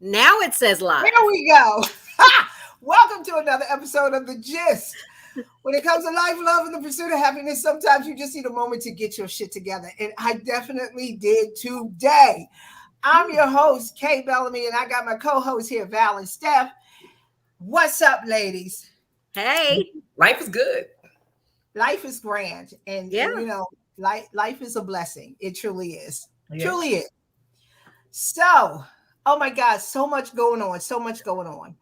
Now it says live. There we go. Welcome to another episode of The Gist. When it comes to life, love, and the pursuit of happiness, sometimes you just need a moment to get your shit together. And I definitely did today. I'm your host, Kay Bellamy, and I got my co-host here, Val and Steph. What's up, ladies? Hey. Life is good. Life is grand. And you know, life is a blessing. It truly is. Yeah. Truly is. So, oh my God, so much going on. So much going on.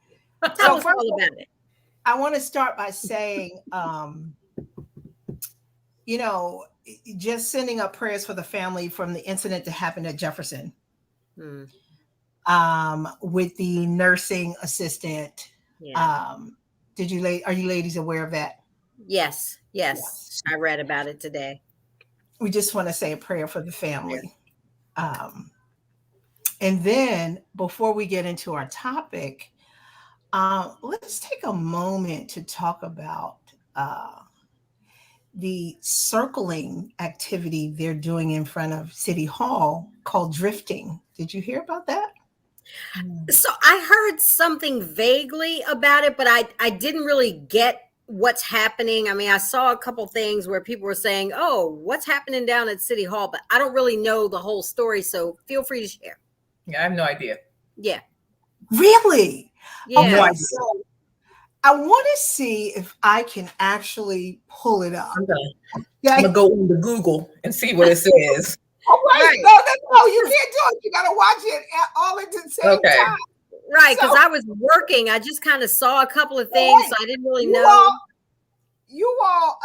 Tell us all about it. I want to start by saying, just sending up prayers for the family from the incident that happened at Jefferson with the nursing assistant. Yeah. Are you ladies aware of that? Yes. I read about it today. We just want to say a prayer for the family. Yeah. And then before we get into our topic, let's take a moment to talk about the circling activity they're doing in front of City Hall called drifting. Did you hear about that? So I heard something vaguely about it, but I didn't really get what's happening. I mean, I saw a couple things where people were saying, oh, what's happening down at City Hall? But I don't really know the whole story, so feel free to share. Yeah, I have no idea. Yeah. Really? Yeah. Okay, so I want to see if I can actually pull it up. I'm gonna go into Google and see what it says. Right. No, you can't do it. You gotta watch it all at the same time. Right, because I was working. I just kind of saw a couple of things, so I didn't really know. You all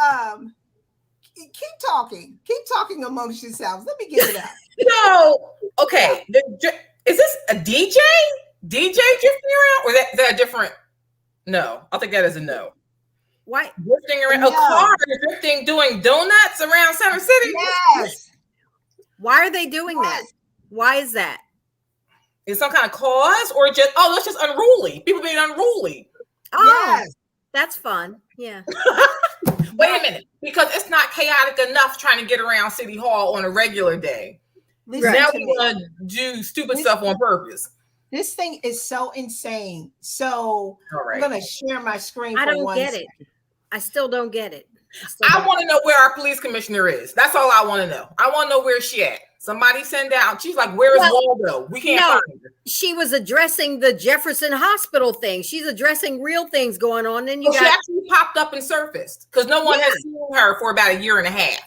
keep talking. Keep talking amongst yourselves. Let me get it up. No. Okay. Is this a DJ? DJ drifting around? Or is that a different? No. I'll think that is a no. Why? Drifting around? No. A car drifting, doing donuts around Center City? Yes. Why are they doing that? Why is that? Is some kind of cause or just, that's just unruly. People being unruly. Oh, yes. That's fun. Yeah. Wait a minute. Because it's not chaotic enough trying to get around City Hall on a regular day. Now we want to do stupid stuff on purpose. This thing is so insane. So I'm going to share my screen. I don't get it. I still don't get it. I want to know where our police commissioner is. That's all I want to know. I want to know where she at. Somebody send out. She's like, where is Waldo? We can't find her. She was addressing the Jefferson Hospital thing. She's addressing real things going on. Then she actually popped up and surfaced because no one has seen her for about a year and a half.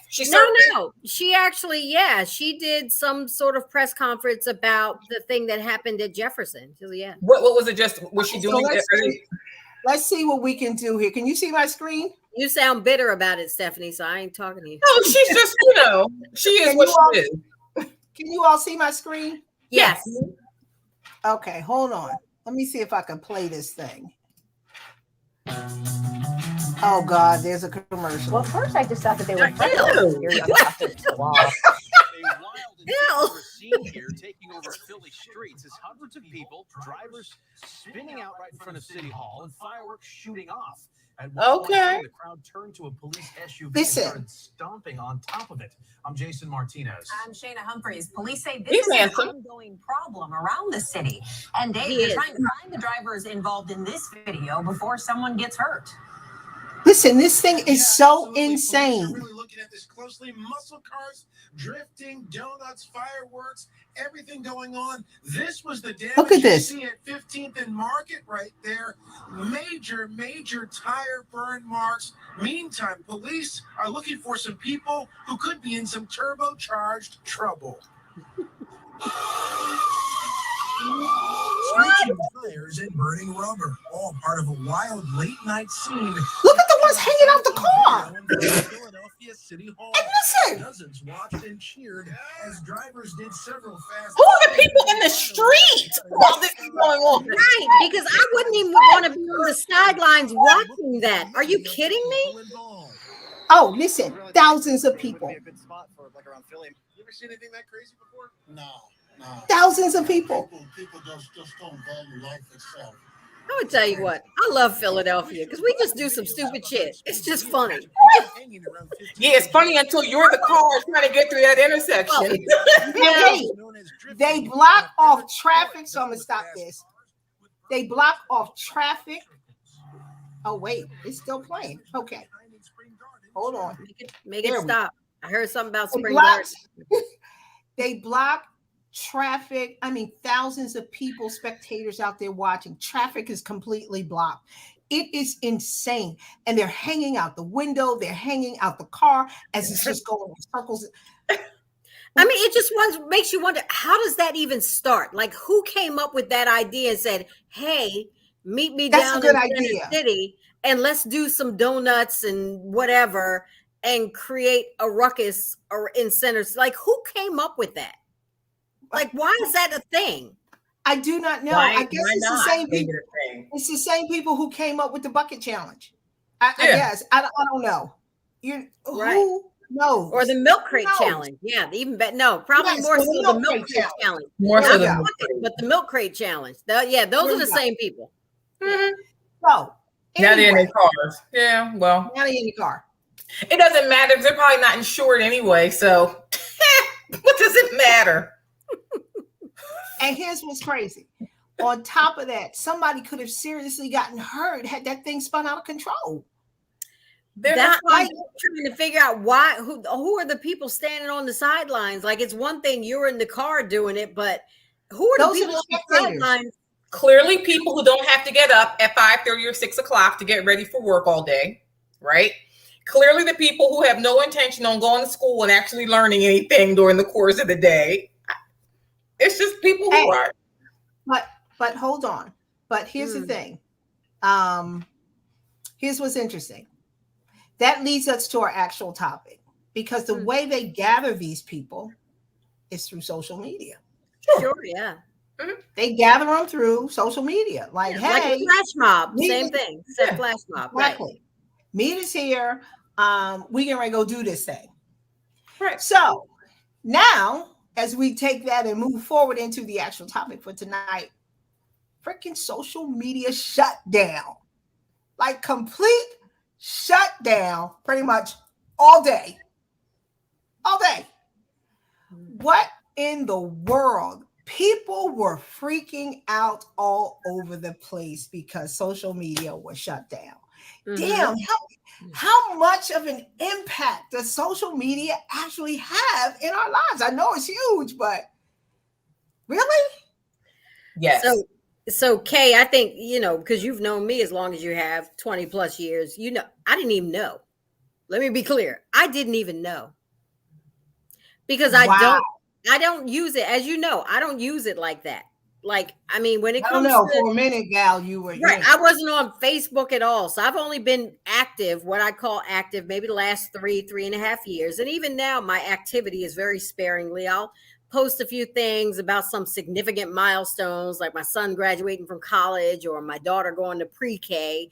No. She actually, she did some sort of press conference about the thing that happened at Jefferson. So, yeah. What was it? Just was she doing? Let's see what we can do here. Can you see my screen? You sound bitter about it, Stephanie. So I ain't talking to you. No, she's just, she is what she is. Can you all see my screen? Yes. Okay, hold on. Let me see if I can play this thing. Oh God, there's a commercial. Well, first I just thought that they were scene here taking over Philly streets as hundreds of people, drivers spinning out right in front of City Hall and fireworks shooting off. At one point, the crowd turned to a police SUV and started stomping on top of it. I'm Jason Martinez. I'm Shayna Humphreys. Police say this is an ongoing problem around the city. And Dave, they're trying to find the drivers involved in this video before someone gets hurt. Listen, this thing is so insane. Really looking at this closely. Muscle cars, drifting, donuts, fireworks, everything going on. This was the damage. Look at this. You see at 15th and Market right there. Major tire burn marks. Meantime, police are looking for some people who could be in some turbocharged trouble. Screeching tires and burning rubber, all part of a wild late-night scene. Look at the ones hanging out the car. Philadelphia City Hall. And listen. Dozens watched and cheered as drivers did several fast. Who are the people in the street while this is going on? Right, because I wouldn't even want to be on the sidelines watching that. Are you kidding me? Oh, listen, thousands of people. You ever seen anything that crazy before? No. Thousands of people. People just don't value life itself. I would tell you what, I love Philadelphia because we just do some stupid shit. It's just funny. Yeah, it's funny until you're the car trying to get through that intersection. They block off traffic, so I'm gonna stop this. They block off traffic. Oh wait, it's still playing. Okay, hold on. Make it stop. I heard something about Spring Garden. They block traffic. I mean, thousands of people, spectators out there watching. Traffic is completely blocked. It is insane. And they're hanging out the window. They're hanging out the car as it's just going in circles. I mean, it just makes you wonder, how does that even start? Like, who came up with that idea and said, hey, meet me down in Center City and let's do some donuts and whatever and create a ruckus or in centers? Like, who came up with that? Like, why is that a thing? I do not know. I guess it's the same people. It's the same people who came up with the bucket challenge. I guess. I don't know. Who knows? Or the milk crate challenge. Yeah, even better. No, probably more so the milk crate challenge. More so the bucket, but the milk crate challenge. Yeah, those are the same people. Mm-hmm. So now they're in their cars. Yeah, well. Now they're in your car. It doesn't matter because they're probably not insured anyway. So what does it matter? And here's what's crazy. On top of that, somebody could have seriously gotten hurt had that thing spun out of control. That's why I'm trying to figure out who are the people standing on the sidelines? Like, it's one thing you're in the car doing it, but who are the people on the sidelines? Clearly people who don't have to get up at 5:30 or 6 o'clock to get ready for work all day, right? Clearly the people who have no intention on going to school and actually learning anything during the course of the day. It's just people who are. But hold on. But here's the thing. Here's what's interesting. That leads us to our actual topic, because the way they gather these people is through social media. Sure, yeah. Mm-hmm. They gather them through social media. Like, hey, like a flash mob, same thing. Flash mob. Exactly. Right. Meet us here. We can go do this thing. Right. So now, as we take that and move forward into the actual topic for tonight, freaking social media shut down. Like, complete shut down pretty much all day. All day. What in the world? People were freaking out all over the place because social media was shut down. Mm-hmm. Damn, how much of an impact does social media actually have in our lives? I know it's huge, but really? Yes. So Kay, I think, because you've known me as long as you have, 20 plus years, I didn't even know. Let me be clear. I didn't even know. Because I don't use it. As you know, I don't use it like that. Like, I mean, when it comes to for a minute, gal, you were right. I wasn't on Facebook at all. So I've only been active, what I call active, maybe the last 3.5 years. And even now, my activity is very sparingly. I'll post a few things about some significant milestones, like my son graduating from college or my daughter going to pre-K,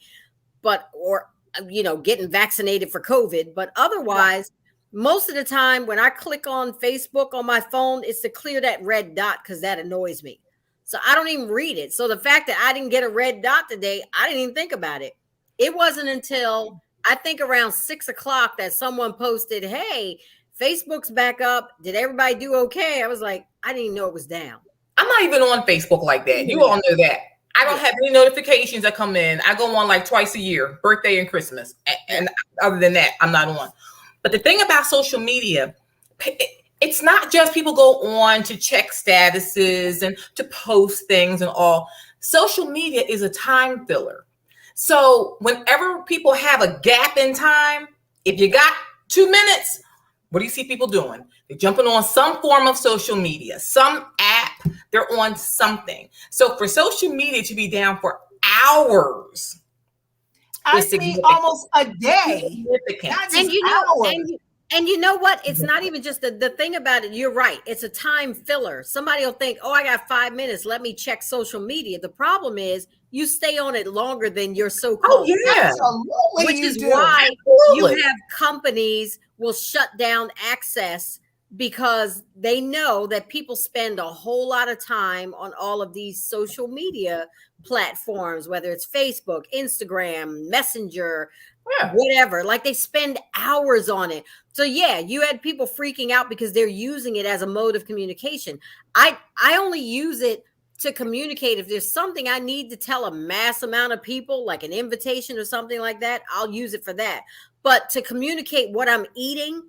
or getting vaccinated for COVID. But otherwise, most of the time when I click on Facebook on my phone, it's to clear that red dot because that annoys me. So I don't even read it. So the fact that I didn't get a red dot today, I didn't even think about it. It wasn't until I think around 6 o'clock that someone posted, hey, Facebook's back up. Did everybody do okay? I was like, I didn't even know it was down. I'm not even on Facebook like that. You all know that. I don't have any notifications that come in. I go on like twice a year, birthday and Christmas. And other than that, I'm not on. But the thing about social media, it's not just people go on to check statuses and to post things and all. Social media is a time filler. So whenever people have a gap in time, if you got 2 minutes, what do you see people doing? They're jumping on some form of social media, some app, they're on something. So for social media to be down for hours, I mean, almost a day. And you know what? It's not even just the thing about it. You're right. It's a time filler. Somebody will think, I got 5 minutes. Let me check social media. The problem is you stay on it longer than you're so-called. Oh, yeah. Absolutely, which is why you have companies will shut down access because they know that people spend a whole lot of time on all of these social media platforms, whether it's Facebook, Instagram, Messenger, whatever. Like they spend hours on it. So yeah, you had people freaking out because they're using it as a mode of communication. I only use it to communicate. If there's something I need to tell a mass amount of people, like an invitation or something like that, I'll use it for that. But to communicate what I'm eating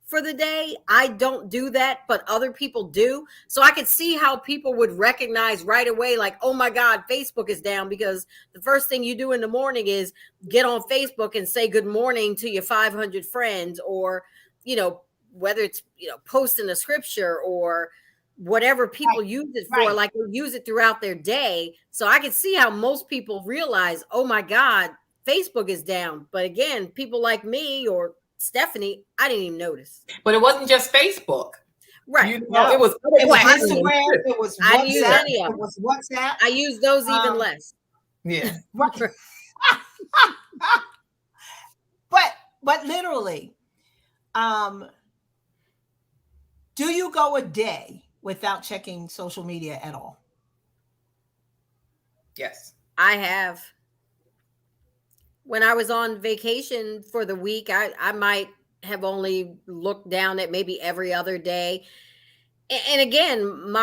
for the day, I don't do that, but other people do. So I could see how people would recognize right away, like, oh my God, Facebook is down, because the first thing you do in the morning is get on Facebook and say good morning to your 500 friends, or, you know, whether it's, you know, posting a scripture or whatever people use it for, like they use it throughout their day. So I can see how most people realize, oh my God, Facebook is down. But again, people like me or Stephanie, I didn't even notice. But it wasn't just Facebook. Right. You know, it was Instagram, it was WhatsApp. I didn't use any of them. It was WhatsApp. I use those even less. Yeah. But literally, do you go a day without checking social media at all? Yes. I have. When I was on vacation for the week, I might have only looked down at maybe every other day. And again,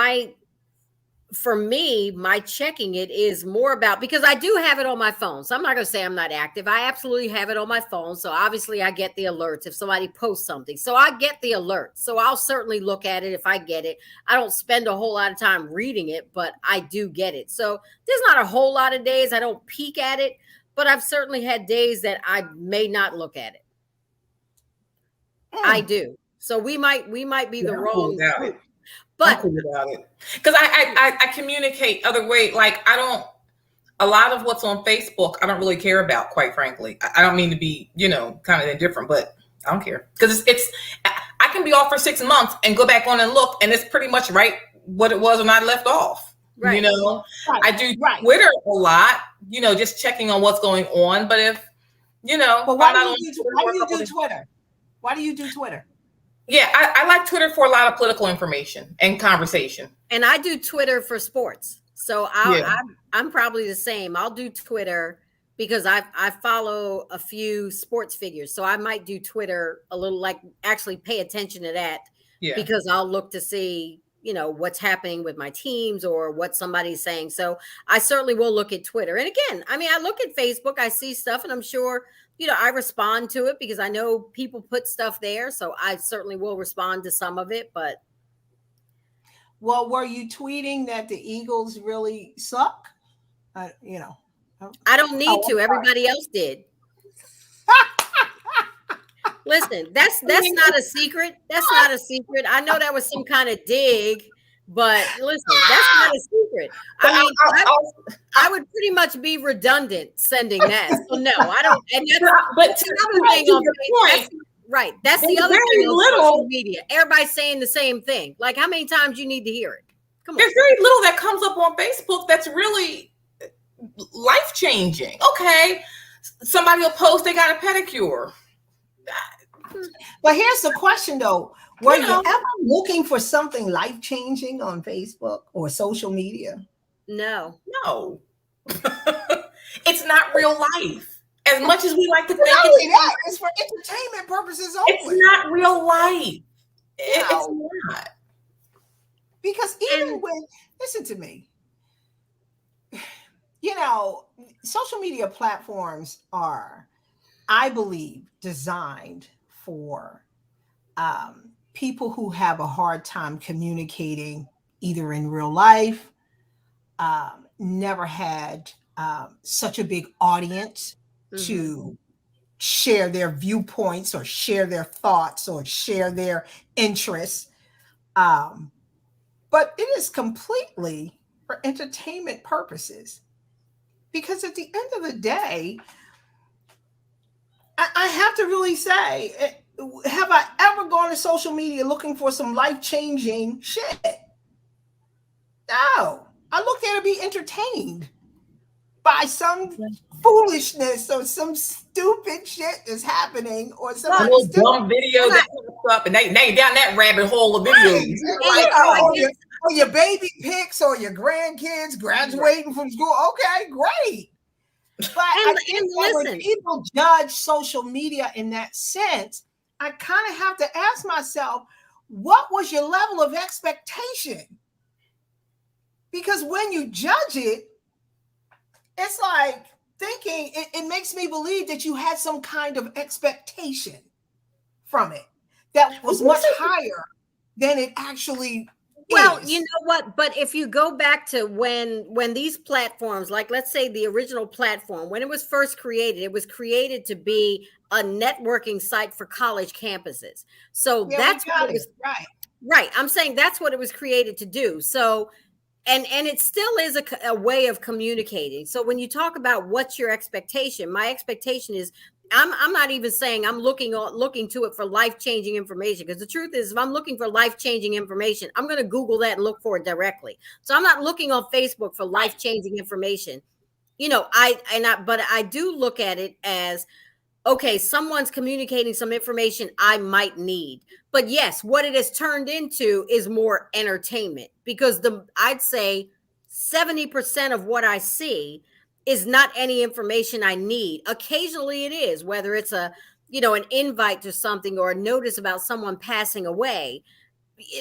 for me, my checking it is more about, because I do have it on my phone. So I'm not going to say I'm not active. I absolutely have it on my phone. So obviously I get the alerts if somebody posts something. So I get the alert. So I'll certainly look at it if I get it. I don't spend a whole lot of time reading it, but I do get it. So there's not a whole lot of days I don't peek at it. But I've certainly had days that I may not look at it. I do. So we might be the wrong group. But because I communicate other way. Like a lot of what's on Facebook, I don't really care about, quite frankly. I don't mean to be, you know, kind of indifferent, but I don't care, because I can be off for 6 months and go back on and look, and it's pretty much right what it was when I left off. Right. You know, I do Twitter a lot, you know, just checking on what's going on. But if, you know, but why do you do Twitter? Why do you do Twitter? Yeah, I like Twitter for a lot of political information and conversation. And I do Twitter for sports. So I'm probably the same. I'll do Twitter because I follow a few sports figures. So I might do Twitter a little, like actually pay attention to that, because I'll look to see, you know, what's happening with my teams or what somebody's saying. So I certainly will look at Twitter. And again, I mean, I look at Facebook, I see stuff, and I'm sure, you know, I respond to it because I know people put stuff there. So I certainly will respond to some of it. But well, were you tweeting that the Eagles really suck? You know, I don't need to. Everybody else did. Listen, that's not a secret. That's not a secret. I know that was some kind of dig, but listen, that's not a secret. I mean, I would pretty much be redundant sending that. So no, I don't. And that's another thing on Facebook. Right. That's the other thing on social media. Everybody's saying the same thing. Like, how many times you need to hear it? Come on. There's very little that comes up on Facebook that's really life-changing. Okay, somebody will post they got a pedicure. But here's the question, though. Were you ever looking for something life-changing on Facebook or social media? No. It's not real life. As much as we like to think it's for entertainment purposes only. It's not real life. It's not. Because even when, listen to me, you know, social media platforms are, I believe, designed for people who have a hard time communicating either in real life, never had such a big audience to share their viewpoints or share their thoughts or share their interests. But it is completely for entertainment purposes. Because at the end of the day, I have to really say, have I ever gone to social media looking for some life-changing shit? No. I look there to be entertained by some foolishness or some stupid shit that's happening or some dumb video that up, and they down that rabbit hole of videos. Right. Or your baby pics or your grandkids graduating from school. Okay, great. But I think that when people judge social media in that sense, I kind of have to ask myself, what was your level of expectation? Because when you judge it, it's like thinking, it makes me believe that you had some kind of expectation from it that was much higher than it actually is. You know what? But if you go back to when these platforms, like let's say the original platform, when it was first created, it was created to be a networking site for college campuses. So that's what it was. Right. I'm saying that's what it was created to do. So, and it still is a way of communicating. So when you talk about what's your expectation, my expectation is I'm not even saying I'm looking to it for life-changing information, because the truth is, if I'm looking for life-changing information, I'm going to Google that and look for it directly. So I'm not looking on Facebook for life-changing information. But I do look at it as, okay, someone's communicating some information I might need. But yes, what it has turned into is more entertainment, because I'd say 70% of what I see is not any information I need. Occasionally it is, whether it's an invite to something or a notice about someone passing away.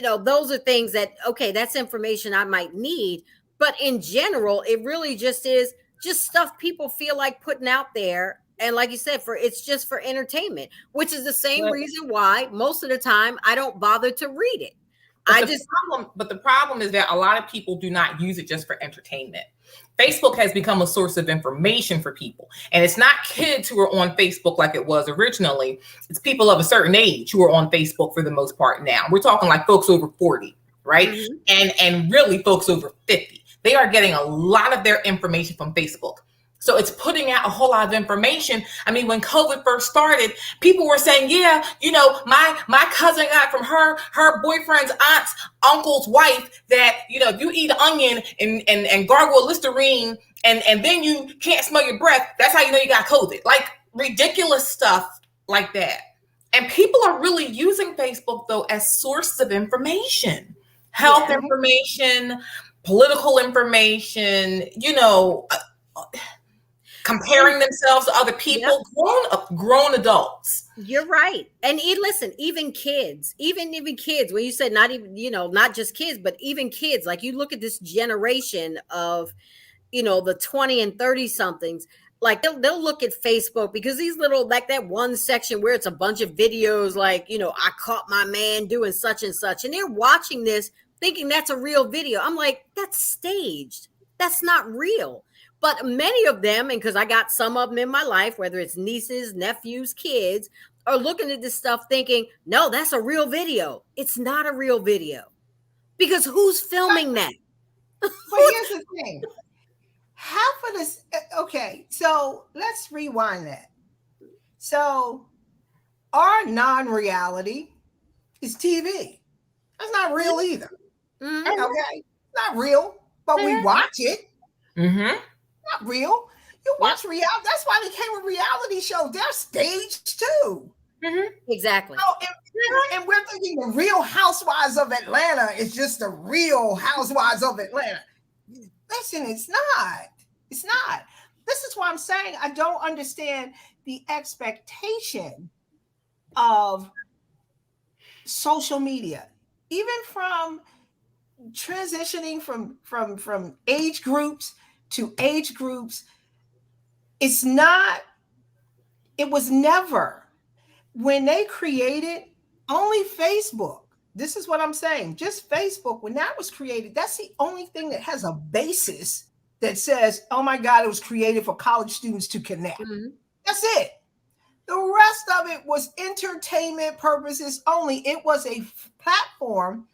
Those are things that, okay, that's information I might need. But in general, it really just is just stuff people feel like putting out there. And like you said, it's just for entertainment, which is the same reason why most of the time I don't bother to read it. But the problem is that a lot of people do not use it just for entertainment. Facebook has become a source of information for people. And it's not kids who are on Facebook like it was originally. It's people of a certain age who are on Facebook for the most part now. We're talking like folks over 40, right? Mm-hmm. And really folks over 50. They are getting a lot of their information from Facebook. So it's putting out a whole lot of information. I mean, when COVID first started, people were saying, yeah, my cousin got from her boyfriend's aunt's uncle's wife that, if you eat an onion and gargle Listerine and then you can't smell your breath, that's how you know you got COVID. Like ridiculous stuff like that. And people are really using Facebook, though, as sources of information, health information, political information, comparing themselves to other people, grown adults. You're right. And listen, even kids, when you said not even, not just kids, but even kids, like you look at this generation of, the 20 and 30 somethings, like they'll look at Facebook because these little, like that one section where it's a bunch of videos, like, I caught my man doing such and such, and they're watching this thinking that's a real video. I'm like, that's staged. That's not real. But many of them, and because I got some of them in my life, whether it's nieces, nephews, kids, are looking at this stuff thinking, no, that's a real video. It's not a real video. Because who's filming that? But here's the thing. Half of this, okay, so let's rewind that. So our non-reality is TV. That's not real either. Mm-hmm. Okay, not real, but we watch it. Mm-hmm. Not real. You watch reality. That's why they came with reality shows. They're staged too. Mm-hmm. Exactly. And we're thinking the Real Housewives of Atlanta is just the Real Housewives of Atlanta. Listen, it's not. It's not. This is why I'm saying I don't understand the expectation of social media, even from transitioning from age groups to age groups. It was never, when they created only Facebook, this is what I'm saying, just Facebook, when that was created, that's the only thing that has a basis that says, oh my God, it was created for college students to connect. Mm-hmm. That's it. The rest of it was entertainment purposes only. It was a platform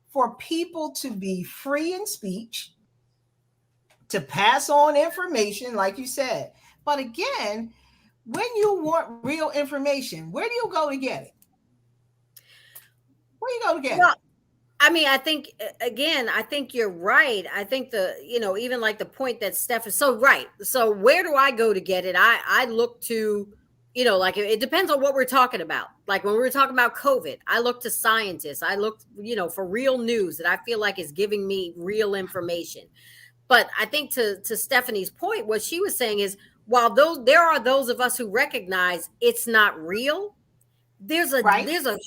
for people to be free in speech, to pass on information, like you said. But again, when you want real information, where do you go to get it? Where do you go to get it? I mean, I think you're right. I think even like the point that Steph is so right. So where do I go to get it? I look to you know, like it depends on what we're talking about. Like when we were talking about COVID, I looked to scientists. I looked, you know, for real news that I feel like is giving me real information. But I think to Stephanie's point, what she was saying is, while there are those of us who recognize it's not real, there's a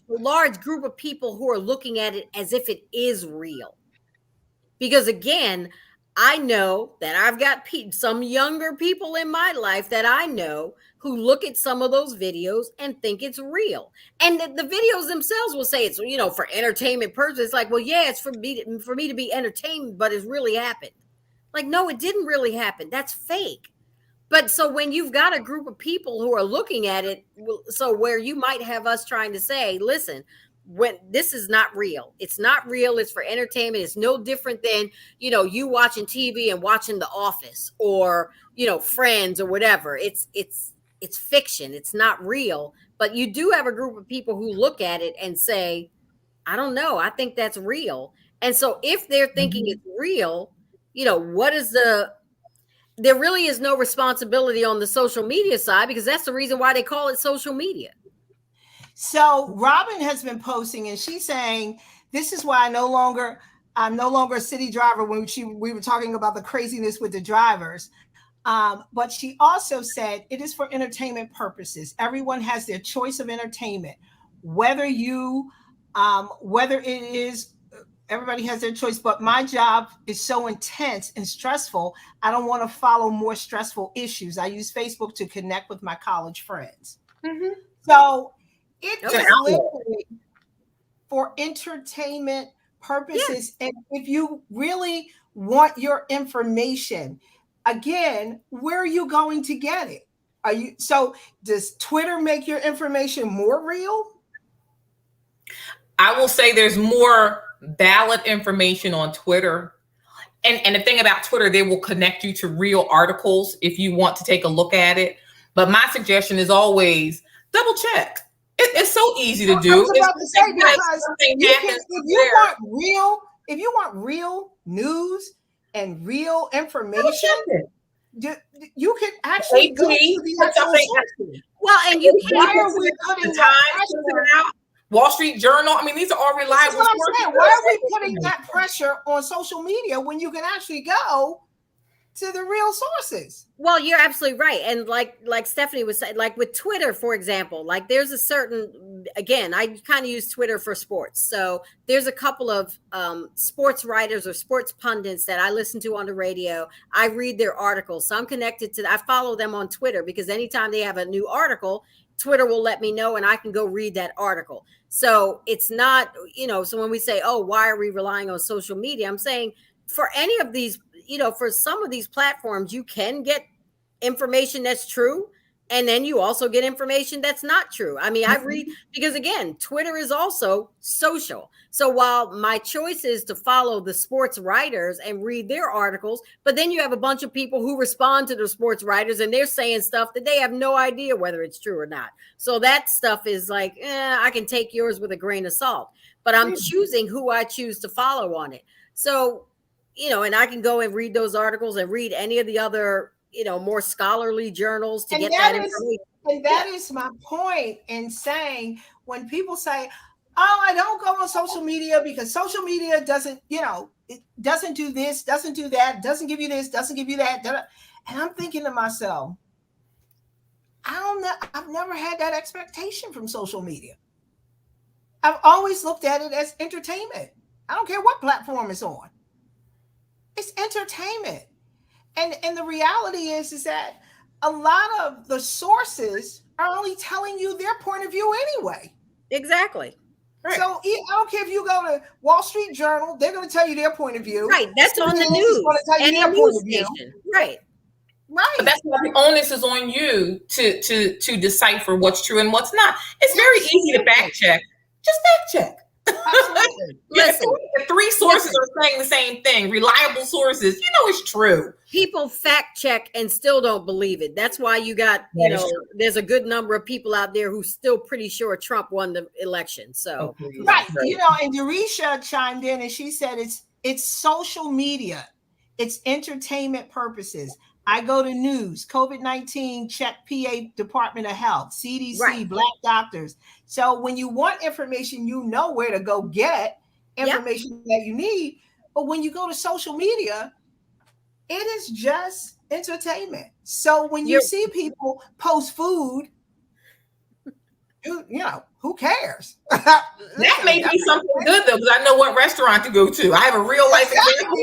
large group of people who are looking at it as if it is real. Because again, I know that I've got some younger people in my life that I know who look at some of those videos and think it's real. And the videos themselves will say it's, you know, for entertainment purposes. Like, well, yeah, it's for me to be entertained, but it's really happened. Like, no, it didn't really happen. That's fake. But so when you've got a group of people who are looking at it, so where you might have us trying to say, listen, when this is not real, it's not real, it's for entertainment. It's no different than, you know, you watching TV and watching The Office or, you know, Friends or whatever. It's fiction. It's not real. But you do have a group of people who look at it and say, I don't know, I think that's real. And so if they're thinking it's real, you know, there really is no responsibility on the social media side, because that's the reason why they call it social media. So Robin has been posting and she's saying, this is why I'm no longer a city driver, when we were talking about the craziness with the drivers. But she also said it is for entertainment purposes. Everyone has their choice of entertainment, whether it is, everybody has their choice, but my job is so intense and stressful. I don't want to follow more stressful issues. I use Facebook to connect with my college friends. Mm-hmm. So it is literally for entertainment purposes. Yeah. And if you really want your information, again, where are you going to get it? Does Twitter make your information more real? I will say there's more valid information on Twitter. And the thing about Twitter, they will connect you to real articles if you want to take a look at it. But my suggestion is always double check. It's so easy to do. I was about to say, because if you want real news and real information, you can actually go to the actual sources. Well, and you can't. Why are we putting that Wall Street Journal? I mean, these are all reliable sources. Why are we putting that pressure on social media when you can actually go to the real sources? Well, you're absolutely right. And like Stephanie was saying, like with Twitter, for example, like there's a certain, again, I kind of use Twitter for sports. So there's a couple of sports writers or sports pundits that I listen to on the radio. I read their articles. So I'm connected to, I follow them on Twitter, because anytime they have a new article, Twitter will let me know and I can go read that article. So it's not, you know, so when we say, oh, why are we relying on social media? I'm saying for any of these, you know, for some of these platforms, you can get information that's true. And then you also get information that's not true. I mean, I read, because again, Twitter is also social. So while my choice is to follow the sports writers and read their articles, but then you have a bunch of people who respond to the sports writers and they're saying stuff that they have no idea whether it's true or not. So that stuff is like, I can take yours with a grain of salt, but I'm choosing who I choose to follow on it. So, you know, and I can go and read those articles and read any of the other, you know, more scholarly journals to get that information. And that is my point in saying, when people say, oh, I don't go on social media because social media doesn't, you know, it doesn't do this, doesn't do that, doesn't give you this, doesn't give you that. And I'm thinking to myself, I've never had that expectation from social media. I've always looked at it as entertainment. I don't care what platform it's on. It's entertainment. And the reality is that a lot of the sources are only telling you their point of view anyway. Exactly. Right. So I don't care if you go to Wall Street Journal, they're going to tell you their point of view. Right. That's on the news. And their point of view. Right. Right. But that's why the onus is on you to decipher what's true and what's not. It's very easy to fact check. Just fact check. Absolutely. Listen, if three sources are saying the same thing, reliable sources, you know it's true. People fact check and still don't believe it. That's why you got, you know, there's a good number of people out there who's still pretty sure Trump won the election. So right. You know, and Derisha chimed in and she said it's social media, it's entertainment purposes. I go to news, COVID-19, check PA Department of Health, CDC, right. Black doctors. So when you want information, you know where to go get information that you need. But when you go to social media, it is just entertainment. So when you see people post food, you know, who cares? That may be something good though, because I know what restaurant to go to. I have a real life example.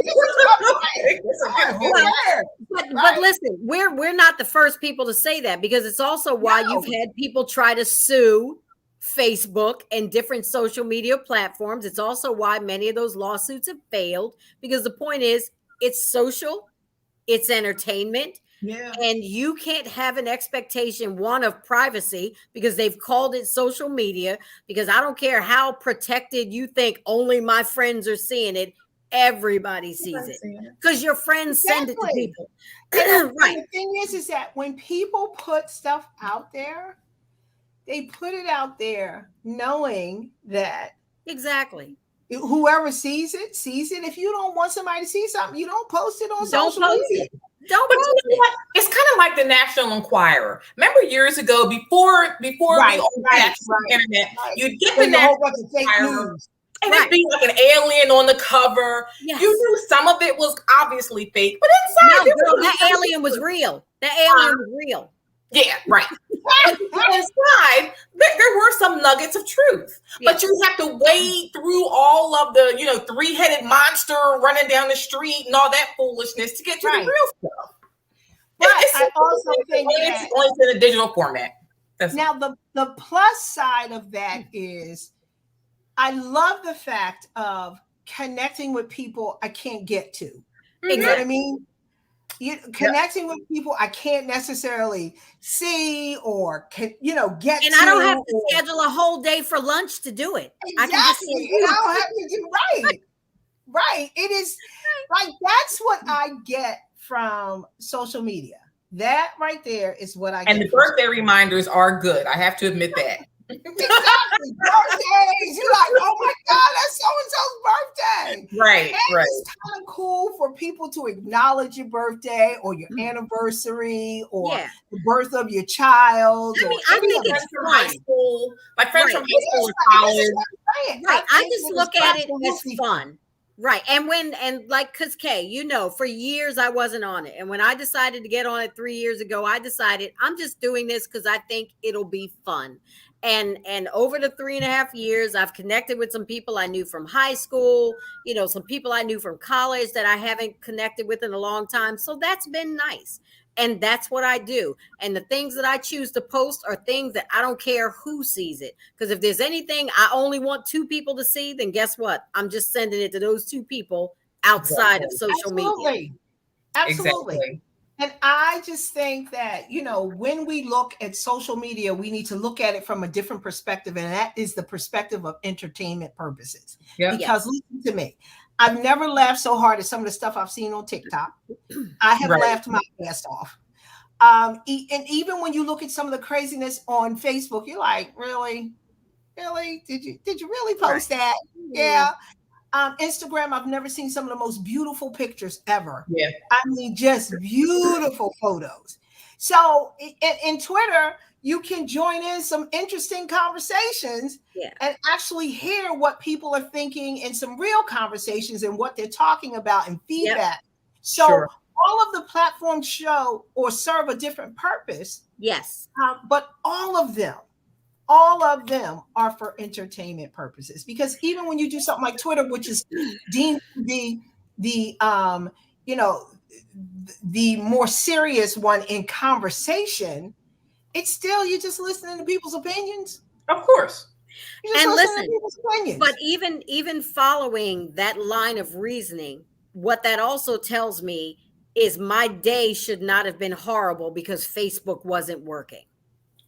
But listen, we're not the first people to say that, because it's also why you've had people try to sue Facebook and different social media platforms. It's also why many of those lawsuits have failed, because the point is, it's social, it's entertainment. Yeah. And you can't have an expectation, one, of privacy, because they've called it social media, because I don't care how protected you think only my friends are seeing it. Everybody sees it because your friends send it to people. Right. The thing is that when people put stuff out there, they put it out there knowing that exactly whoever sees it. If you don't want somebody to see something, you don't post it on social media. Don't post it. It's kind of like the National Enquirer. Remember years ago, before we all had the internet, you'd get the National Enquirer, and it'd be like an alien on the cover. Yes. You knew some of it was obviously fake, but inside that alien was real. That alien was real. Yeah, right. Inside, there were some nuggets of truth, but you have to wade through all of the, three-headed monster running down the street and all that foolishness to get to the real stuff. But I also think it's only in a digital format. Now, the plus side of that is, I love the fact of connecting with people I can't get to. You know what I mean? Connecting with people I can't necessarily see or get and to. And I don't have to schedule a whole day for lunch to do it. Exactly. I don't have to do right. It is like, that's what I get from social media. That right there is what I get. And the birthday reminders are good. I have to admit that. Exactly. Birthdays. You're like, oh my God, that's so-and-so's birthday. Right. It's kind of cool for people to acknowledge your birthday or your anniversary or the birth of your child. I mean, I think it's from high school. My friends from high school or college. Right. I just look at it as fun. Right. And like, cause Kay, for years I wasn't on it. And when I decided to get on it 3 years ago, I decided I'm just doing this because I think it'll be fun. And over the 3.5 years, I've connected with some people I knew from high school, some people I knew from college that I haven't connected with in a long time. So that's been nice. And that's what I do. And the things that I choose to post are things that I don't care who sees it. Because if there's anything I only want 2 people to see, then guess what? I'm just sending it to those 2 people outside of social media. Absolutely. Exactly. And I just think that, when we look at social media, we need to look at it from a different perspective. And that is the perspective of entertainment purposes. Yep. Because listen to me, I've never laughed so hard at some of the stuff I've seen on TikTok. I have laughed my ass off. And even when you look at some of the craziness on Facebook, you're like, really? Did you really post that? Yeah. Instagram, I've never seen some of the most beautiful pictures ever. Yeah. I mean, just beautiful photos. So in Twitter, you can join in some interesting conversations and actually hear what people are thinking in some real conversations and what they're talking about and feedback. So all of the platforms show or serve a different purpose. Yes. But all of them are for entertainment purposes, because even when you do something like Twitter, which is deemed to be the more serious one in conversation, it's still, you're just listening to people's opinions. Of course. And listen, but even following that line of reasoning, what that also tells me is my day should not have been horrible because Facebook wasn't working.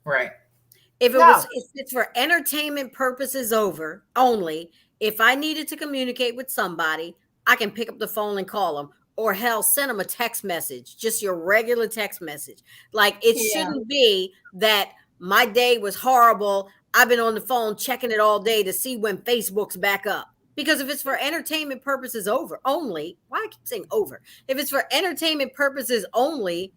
Right. If it's for entertainment purposes only, if I needed to communicate with somebody, I can pick up the phone and call them, or hell, send them a text message, just your regular text message. Like, it shouldn't be that my day was horrible. I've been on the phone checking it all day to see when Facebook's back up. Because if it's for entertainment purposes only, why I keep saying over? If it's for entertainment purposes only,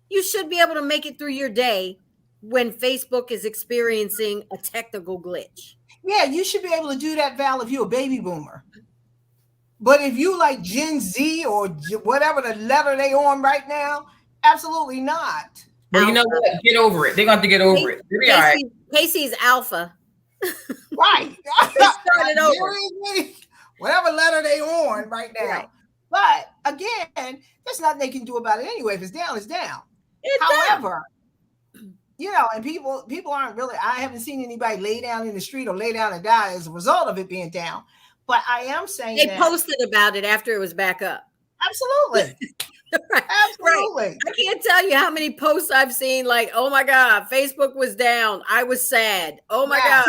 you should be able to make it through your day when Facebook is experiencing a technical glitch. Yeah, you should be able to do that, Val, if you're a baby boomer. But if you like Gen Z or whatever the letter they on right now, absolutely not. Well, you know what? Get over it. They're going to have to get over it. They'll be all right. Casey's alpha. Right. Started over. Whatever letter they on right now. Right. But again, there's nothing they can do about it anyway. If it's down, it's down. However, you know, and people aren't really, I haven't seen anybody lay down in the street or lay down and die as a result of it being down. But I am saying they posted about it after it was back up. Absolutely. Right. Absolutely. Right. I can't tell you how many posts I've seen like, oh my God, Facebook was down. I was sad. Oh my God.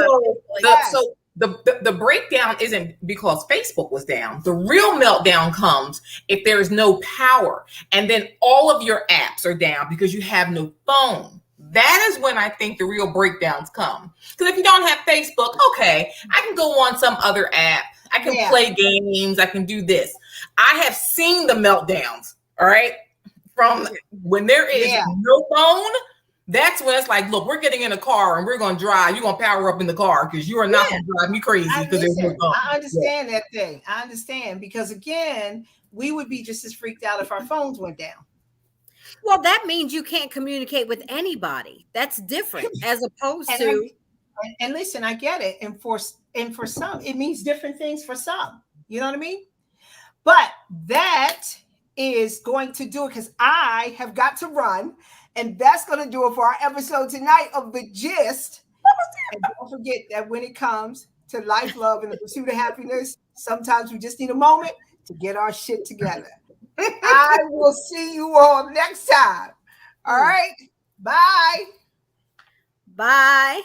So the breakdown isn't because Facebook was down. The real meltdown comes if there is no power and then all of your apps are down because you have no phone. That is when I think the real breakdowns come. Because if you don't have Facebook, okay, I can go on some other app. I can play games. I can do this. I have seen the meltdowns, all right? From when there is no phone, that's when it's like, look, we're getting in a car and we're going to drive. You're going to power up in the car because you are not going to drive me crazy because there's no phone. I understand that thing. I understand because, again, we would be just as freaked out if our phones went down. Well, that means you can't communicate with anybody. That's different as opposed to. And listen, I get it. And for some, it means different things for some. You know what I mean? But that is going to do it because I have got to run. And that's going to do it for our episode tonight of The Gist. And don't forget that when it comes to life, love, and the pursuit of happiness, sometimes we just need a moment to get our shit together. I will see you all next time. All right. Bye. Bye.